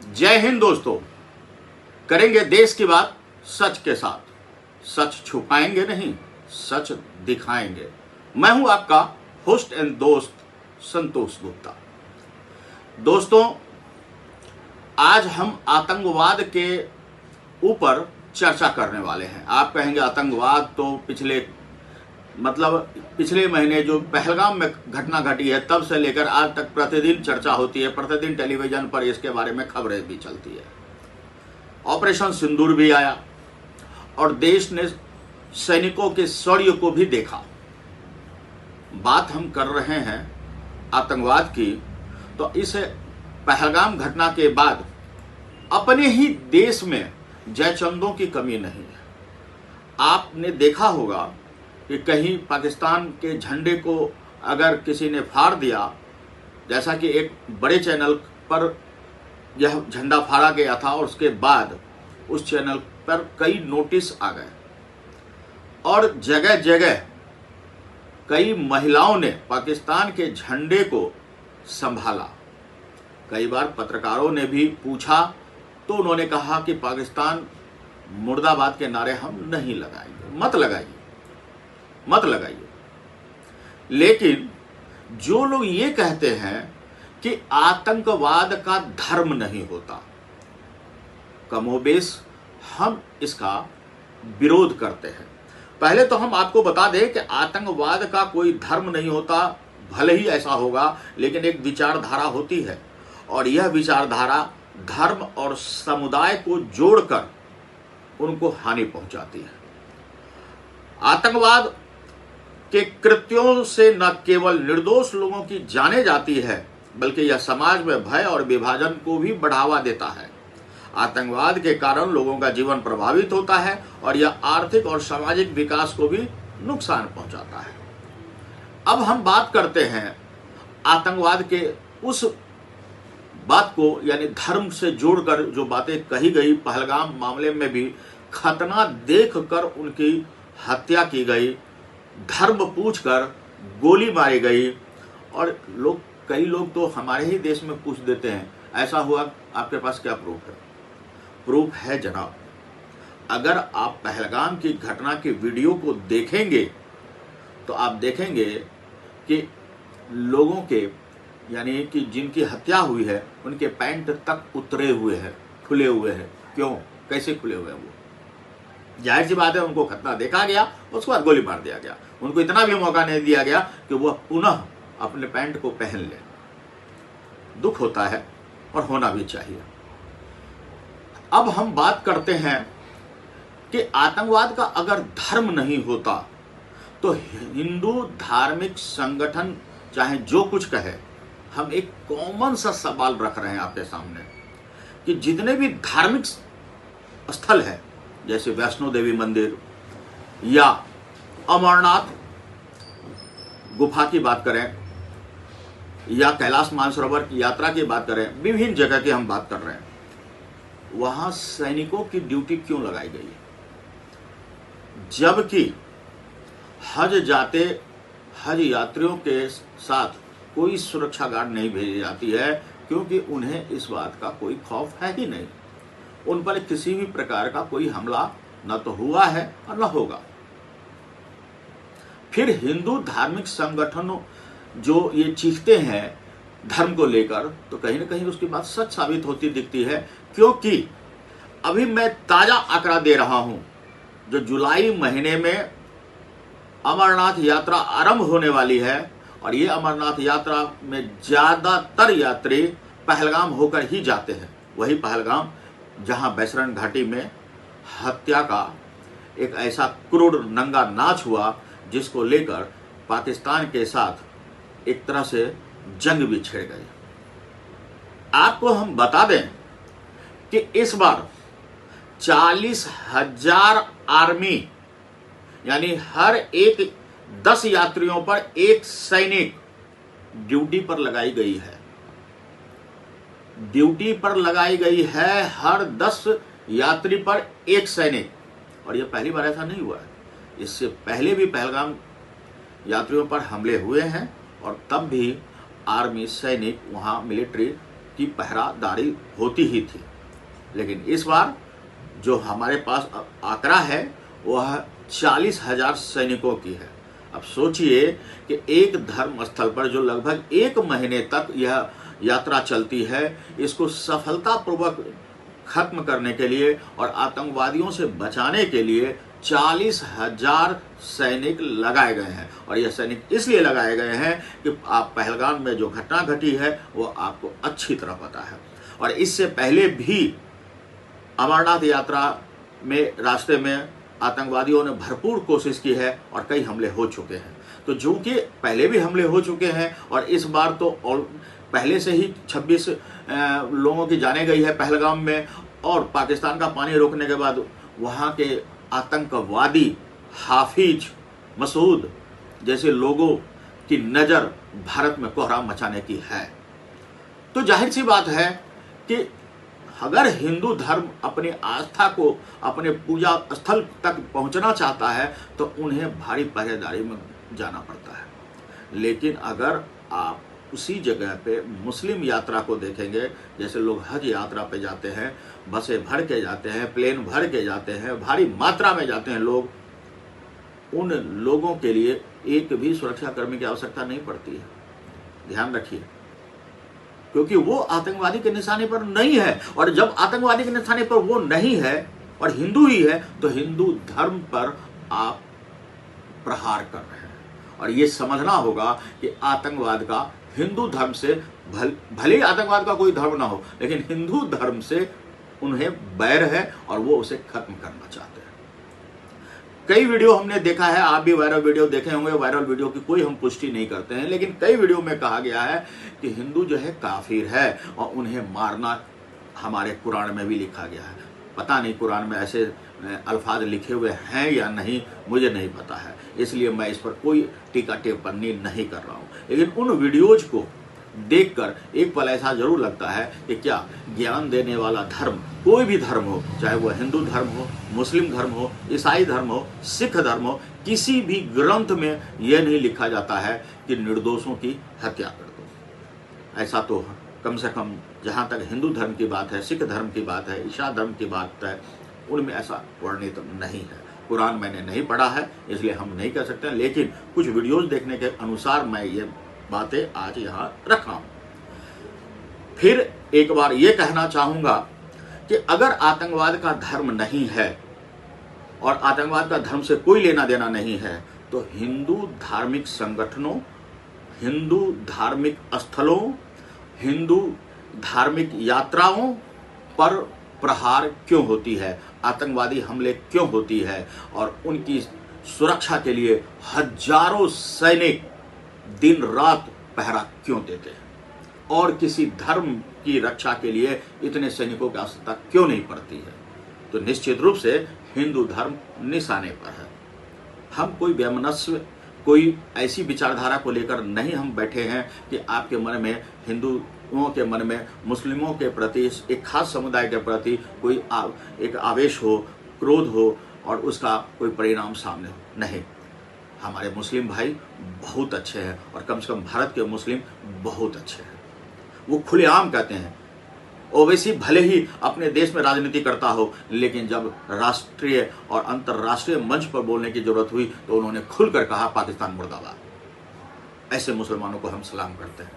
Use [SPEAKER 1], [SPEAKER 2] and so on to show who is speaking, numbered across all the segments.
[SPEAKER 1] जय हिंद दोस्तों। करेंगे देश की बात सच के साथ। सच छुपाएंगे नहीं, सच दिखाएंगे। मैं हूं आपका होस्ट एंड दोस्त संतोष गुप्ता। दोस्तों, आज हम आतंकवाद के ऊपर चर्चा करने वाले हैं। आप कहेंगे आतंकवाद तो पिछले महीने जो पहलगाम में घटना घटी है तब से लेकर आज तक प्रतिदिन चर्चा होती है, प्रतिदिन टेलीविजन पर इसके बारे में खबरें भी चलती है। ऑपरेशन सिंदूर भी आया और देश ने सैनिकों के शौर्य को भी देखा। बात हम कर रहे हैं आतंकवाद की, तो इस पहलगाम घटना के बाद अपने ही देश में जयचंदों की कमी नहीं है। आपने देखा होगा कि कहीं पाकिस्तान के झंडे को अगर किसी ने फाड़ दिया, जैसा कि एक बड़े चैनल पर यह झंडा फाड़ा गया था और उसके बाद उस चैनल पर कई नोटिस आ गए और जगह जगह कई महिलाओं ने पाकिस्तान के झंडे को संभाला। कई बार पत्रकारों ने भी पूछा तो उन्होंने कहा कि पाकिस्तान मुर्दाबाद के नारे हम नहीं लगाएंगे, मत लगाइए। लेकिन जो लोग ये कहते हैं कि आतंकवाद का धर्म नहीं होता, कमोबेश हम इसका विरोध करते हैं। पहले तो हम आपको बता दें कि आतंकवाद का कोई धर्म नहीं होता। भले ही ऐसा होगा, लेकिन एक विचारधारा होती है और यह विचारधारा धर्म और समुदाय को जोड़कर उनको हानि पहुंचाती है। आतंकवाद के कृत्यों से न केवल निर्दोष लोगों की जानें जाती है, बल्कि यह समाज में भय और विभाजन को भी बढ़ावा देता है। आतंकवाद के कारण लोगों का जीवन प्रभावित होता है और यह आर्थिक और सामाजिक विकास को भी नुकसान पहुंचाता है। अब हम बात करते हैं आतंकवाद के उस बात को, यानी धर्म से जोड़कर जो बातें कही गई। पहलगाम मामले में भी खतना देखकर उनकी हत्या की गई, धर्म पूछकर गोली मारी गई और कई लोग तो हमारे ही देश में पूछ देते हैं ऐसा हुआ, आपके पास क्या प्रूफ है? प्रूफ है जनाब। अगर आप पहलगाम की घटना के वीडियो को देखेंगे तो आप देखेंगे कि लोगों के, यानी कि जिनकी हत्या हुई है, उनके पैंट तक उतरे हुए हैं, खुले हुए हैं। क्यों, कैसे खुले हुए हैं? वो जाहिर सी बात है, उनको खतना देखा गया, उसके बाद गोली मार दिया गया। उनको इतना भी मौका नहीं दिया गया कि वह पुनः अपने पैंट को पहन ले। दुख होता है और होना भी चाहिए। अब हम बात करते हैं कि आतंकवाद का अगर धर्म नहीं होता तो हिंदू धार्मिक संगठन चाहे जो कुछ कहे, हम एक कॉमन सा सवाल रख रहे हैं आपके सामने कि जितने भी धार्मिक स्थल है, जैसे वैष्णो देवी मंदिर या अमरनाथ गुफा की बात करें या कैलाश मानसरोवर की यात्रा की बात करें, विभिन्न जगह की हम बात कर रहे हैं, वहां सैनिकों की ड्यूटी क्यों लगाई गई? जबकि हज यात्रियों के साथ कोई सुरक्षा गार्ड नहीं भेजी जाती है, क्योंकि उन्हें इस बात का कोई खौफ है ही नहीं। उन पर किसी भी प्रकार का कोई हमला न तो हुआ है और न होगा। फिर हिंदू धार्मिक संगठनों जो ये चीखते हैं धर्म को लेकर, तो कहीं ना कहीं उसकी बात सच साबित होती दिखती है। क्योंकि अभी मैं ताजा आंकड़ा दे रहा हूं, जो जुलाई महीने में अमरनाथ यात्रा आरंभ होने वाली है और ये अमरनाथ यात्रा में ज्यादातर यात्री पहलगाम होकर ही जाते हैं। वही पहलगाम जहां बैसरण घाटी में हत्या का एक ऐसा क्रूर नंगा नाच हुआ, जिसको लेकर पाकिस्तान के साथ एक तरह से जंग भी छिड़ गई। आपको हम बता दें कि इस बार 40,000 आर्मी, यानी हर एक 10 यात्रियों पर एक सैनिक ड्यूटी पर लगाई गई है। ड्यूटी पर लगाई गई है हर 10 यात्री पर एक सैनिक। और यह पहली बार ऐसा नहीं हुआ है, इससे पहले भी पहलगाम यात्रियों पर हमले हुए हैं और तब भी आर्मी सैनिक वहां मिलिट्री की पहरादारी होती ही थी। लेकिन इस बार जो हमारे पास आंकड़ा है वह 40,000 सैनिकों की है। अब सोचिए कि एक धर्म स्थल पर जो लगभग 1 महीने तक यह यात्रा चलती है, इसको सफलतापूर्वक खत्म करने के लिए और आतंकवादियों से बचाने के लिए 40,000 सैनिक लगाए गए हैं। और यह सैनिक इसलिए लगाए गए हैं कि आप पहलगाम में जो घटना घटी है वो आपको अच्छी तरह पता है। और इससे पहले भी अमरनाथ यात्रा में रास्ते में आतंकवादियों ने भरपूर कोशिश की है और कई हमले हो चुके हैं। तो जो कि पहले भी हमले हो चुके हैं और इस बार तो पहले से ही 26 लोगों की जाने गई है पहलगाम में, और पाकिस्तान का पानी रोकने के बाद वहाँ के आतंकवादी हाफिज मसूद जैसे लोगों की नज़र भारत में कोहराम मचाने की है। तो जाहिर सी बात है कि अगर हिंदू धर्म अपनी आस्था को अपने पूजा स्थल तक पहुंचना चाहता है तो उन्हें भारी पहरेदारी में जाना पड़ता है। लेकिन अगर आप उसी जगह पे मुस्लिम यात्रा को देखेंगे, जैसे लोग हज यात्रा पे जाते हैं, बसें भर के जाते हैं, प्लेन भर के जाते हैं, भारी मात्रा में जाते हैं लोग, उन लोगों के लिए एक भी सुरक्षाकर्मी की आवश्यकता नहीं पड़ती है। ध्यान रखिए, क्योंकि वो आतंकवादी के निशाने पर नहीं है। और जब आतंकवादी के निशाने पर वो नहीं है और हिंदू ही है तो हिंदू धर्म पर आप प्रहार कर रहे हैं। और ये समझना होगा कि आतंकवाद का हिंदू धर्म से भले ही आतंकवाद का कोई धर्म ना हो, लेकिन हिंदू धर्म से उन्हें बैर है और वो उसे खत्म करना चाहते हैं। कई वीडियो हमने देखा है, आप भी वायरल वीडियो देखे होंगे, वायरल वीडियो की कोई हम पुष्टि नहीं करते हैं, लेकिन कई वीडियो में कहा गया है कि हिंदू जो है काफिर है और उन्हें मारना हमारे कुरान में भी लिखा गया है। पता नहीं कुरान में ऐसे अल्फाज लिखे हुए हैं या नहीं, मुझे नहीं पता है, इसलिए मैं इस पर कोई टीका टिप्पणी नहीं कर रहा हूँ। लेकिन उन वीडियोज को देखकर एक पल ऐसा जरूर लगता है कि क्या ज्ञान देने वाला धर्म, कोई भी धर्म हो, चाहे वह हिंदू धर्म हो, मुस्लिम धर्म हो, ईसाई धर्म हो, सिख धर्म हो, किसी भी ग्रंथ में यह नहीं लिखा जाता है कि निर्दोषों की हत्या कर दो। ऐसा तो कम से कम जहाँ तक हिंदू धर्म की बात है, सिख धर्म की बात है, ईसा धर्म की बात है, उनमें ऐसा वर्णित नहीं है। कुरान मैंने नहीं पढ़ा है इसलिए हम नहीं कह सकते, लेकिन कुछ वीडियोज देखने के अनुसार मैं ये बातें आज यहाँ रखा हूं। फिर एक बार ये कहना चाहूंगा कि अगर आतंकवाद का धर्म नहीं है और आतंकवाद का धर्म से कोई लेना देना नहीं है तो हिंदू धार्मिक संगठनों, हिंदू धार्मिक स्थलों, हिंदू धार्मिक यात्राओं पर प्रहार क्यों होती है, आतंकवादी हमले क्यों होती है और उनकी सुरक्षा के लिए हजारों सैनिक दिन रात पहरा क्यों देते हैं और किसी धर्म की रक्षा के लिए इतने सैनिकों की आवश्यकता क्यों नहीं पड़ती है। तो निश्चित रूप से हिंदू धर्म निशाने पर है। हम कोई वैमनस्य, कोई ऐसी विचारधारा को लेकर नहीं हम बैठे हैं कि आपके मन में, हिंदुओं के मन में मुस्लिमों के प्रति, एक खास समुदाय के प्रति कोई एक आवेश हो, क्रोध हो और उसका कोई परिणाम सामने हो। नहीं, हमारे मुस्लिम भाई बहुत अच्छे हैं और कम से कम भारत के मुस्लिम बहुत अच्छे हैं। वो खुलेआम कहते हैं, ओवैसी भले ही अपने देश में राजनीति करता हो, लेकिन जब राष्ट्रीय और अंतर्राष्ट्रीय मंच पर बोलने की जरूरत हुई तो उन्होंने खुलकर कहा पाकिस्तान मुर्दाबाद। ऐसे मुसलमानों को हम सलाम करते हैं।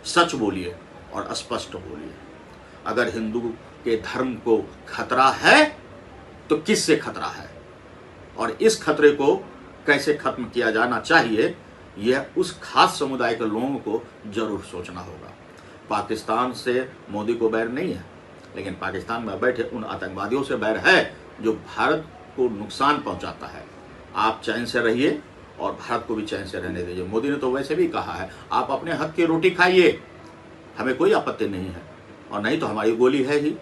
[SPEAKER 1] सच बोलिए और स्पष्ट बोलिए। अगर हिंदू के धर्म को खतरा है तो किससे खतरा है और इस खतरे को कैसे खत्म किया जाना चाहिए, यह उस खास समुदाय के लोगों को जरूर सोचना होगा। पाकिस्तान से मोदी को बैर नहीं है, लेकिन पाकिस्तान में बैठे उन आतंकवादियों से बैर है जो भारत को नुकसान पहुंचाता है। आप चैन से रहिए और भारत को भी चैन से रहने दीजिए। मोदी ने तो वैसे भी कहा है आप अपने हक की रोटी खाइए, हमें कोई आपत्ति नहीं है, और नहीं तो हमारी गोली है ही।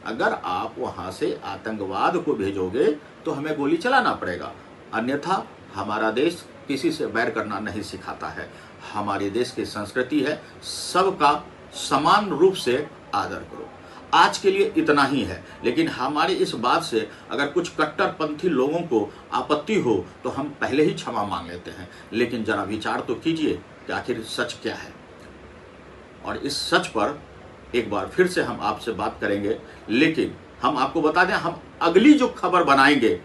[SPEAKER 1] अगर आप वहां से आतंकवाद को भेजोगे तो हमें गोली चलाना पड़ेगा, अन्यथा हमारा देश किसी से बैर करना नहीं सिखाता है। हमारे देश की संस्कृति है सबका समान रूप से आदर करो। आज के लिए इतना ही है, लेकिन हमारी इस बात से अगर कुछ कट्टरपंथी लोगों को आपत्ति हो तो हम पहले ही क्षमा मांग लेते हैं, लेकिन जरा विचार तो कीजिए कि आखिर सच क्या है और इस सच पर एक बार फिर से हम आपसे बात करेंगे। लेकिन हम आपको बता दें, हम अगली जो खबर बनाएंगे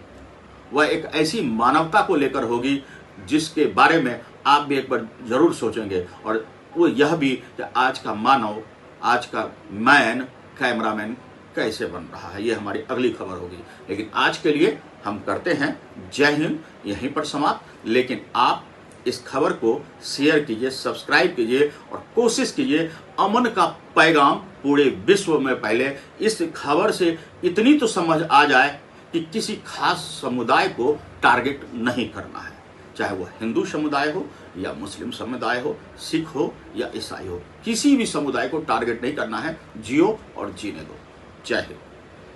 [SPEAKER 1] वह एक ऐसी मानवता को लेकर होगी जिसके बारे में आप भी एक बार जरूर सोचेंगे, और वो यह भी कि आज का मानव, आज का मैन, कैमरामैन कैसे बन रहा है। ये हमारी अगली खबर होगी। लेकिन आज के लिए हम करते हैं जय हिंद यहीं पर समाप्त। लेकिन आप इस खबर को शेयर कीजिए, सब्सक्राइब कीजिए और कोशिश कीजिए अमन का पैगाम पूरे विश्व में फैले। इस खबर से इतनी तो समझ आ जाए कि किसी खास समुदाय को टारगेट नहीं करना है, चाहे वह हिंदू समुदाय हो या मुस्लिम समुदाय हो, सिख हो या ईसाई हो, किसी भी समुदाय को टारगेट नहीं करना है। जियो और जीने दो। जय हिंद।